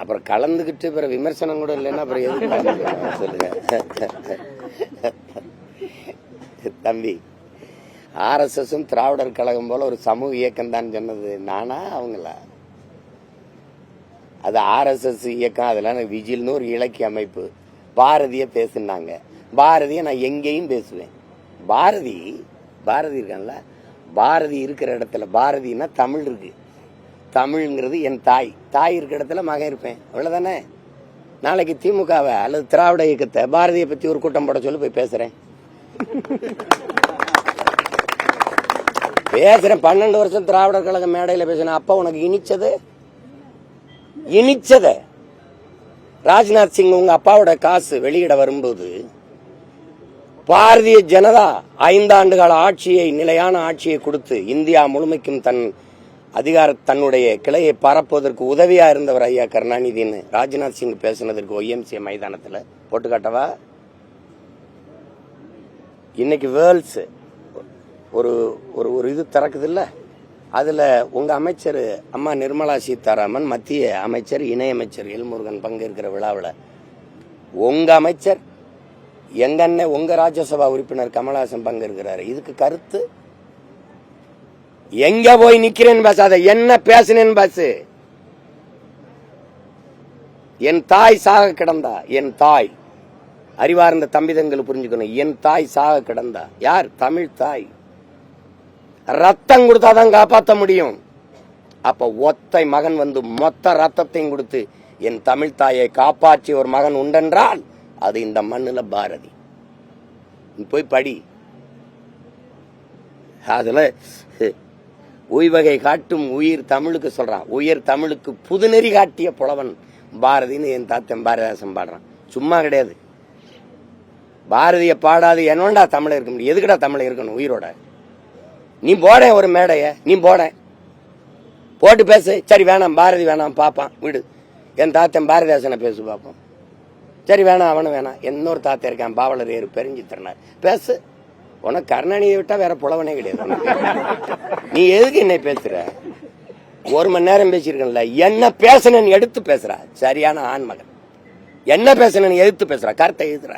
அப்புறம் கலந்துகிட்டு பிறகு விமர்சனம் கூட இல்லைன்னா அப்புறம் எதுக்கு சொல்லுங்க தம்பி. ஆர்எஸ்எஸும் திராவிடர் கழகம் போல ஒரு சமூக இயக்கம் தான் சொன்னது நானா அவங்களா? அது ஆர்எஸ்எஸ் இயக்கம். அதெல்லாம் விஜில்னு ஒரு இலக்கிய அமைப்பு. பாரதிய பேசுனாங்க. பாரதிய நான் எங்கேயும் பேசுவேன். பாரதி இருக்கான்ல, பாரதி இருக்கிற இடத்துல பாரதினா தமிழ் இருக்கு. தமிழ்ங்கிறது என் தாய் இருக்கிற இடத்துல மகன் இருப்பேன். அவ்வளவுதானே. நாளைக்கு திமுகவை அல்லது திராவிட இயக்கத்தை பாரதியை பத்தி ஒரு கூட்டம் போட சொல்லி போய் பேசுறேன். 12 வருஷம் திராவிடர் கழக மேடையில பேசின அப்ப உனக்கு இனிச்சத ராஜ்நாத் சிங் உங்க அப்பாவோட காசு வெளியிட வரும்போது பாரதிய ஜனதா 5 ஆண்டுகால ஆட்சியை, நிலையான ஆட்சியை கொடுத்து இந்தியா முழுமைக்கும் தன்னுடைய கிளையை பரப்புவதற்கு உதவியா இருந்தவர் ஐயா கருணாநிதினு ராஜ்நாத் சிங் பேசினதற்கு ஒய்எம்சிஏ மைதானத்துல போட்டு காட்டவா? இன்னைக்கு வேர்ல்ட்ஸ் ஒரு இது திறக்குது இல்ல, அதுல உங்க அமைச்சர் அம்மா நிர்மலா சீதாராமன், மத்திய அமைச்சர் இணையமைச்சர் எல்முருகன் பங்கேற்கிற விழாவில் உங்க அமைச்சர் எங்க அண்ணன் உங்க ராஜ்யசபா உறுப்பினர் கமலஹாசன் பங்கேற்கிறாரு. இதுக்கு கருத்து எங்க போய் நிக்கிறேன்னு பேசாத, என்ன பேசுனேன்னு பேசு. என் தாய் சாக கிடந்தா, என் தாய் அறிவார்ந்த தம்பிதங்கள் புரிஞ்சுக்கணும். என் தாய் சாக கிடந்தா. யார்? தமிழ் தாய். ரத்தம் கொடுத்தாதான் காப்பாற்ற முடியும். அப்ப ஒத்தை மகன் வந்து மொத்த ரத்தத்தையும் கொடுத்து என் தமிழ் தாயை காப்பாற்றி ஒரு மகன் உண்டென்றால் அது இந்த மண்ணுல பாரதி. போய் படி. அதுல உய்வகை காட்டும் உயிர் தமிழுக்கு சொல்றான். உயிர் தமிழுக்கு புதுநெறி காட்டிய புலவன் பாரதின்னு என் தாத்தன் பாரதிதாசன் பாடுறான். சும்மா கிடையாது. பாரதிய பாடாது என்னோண்டா தமிழ் இருக்க முடியும்? எதுக்குடா தமிழ் இருக்கணும் உயிரோட? நீ போட ஒரு மேடைய, நீ போட்டு பேசு. சரி வேணாம், பாரதி வேணாம், பாப்பான் விடு. என் தாத்தன் பாரதிதாசனை பேசு பாப்போம். சரி வேணாம், அவனு வேணாம். இன்னொரு தாத்தன் இருக்கான் பாவலர் ஏறு பெருஞ்சித்திரனார், பேசு. உனக்கு கருணாநிதியை விட்டா வேற புலவனே கிடையாது. நீ எதுக்கு என்ன பேசுற? 1 மணி நேரம் பேசியிருக்கல. என்ன பேசணும்னு எடுத்து பேசுற. சரியான ஆண் மகன். என்ன பேசணும்னு எடுத்து பேசுற, கருத்தை எழுதுற.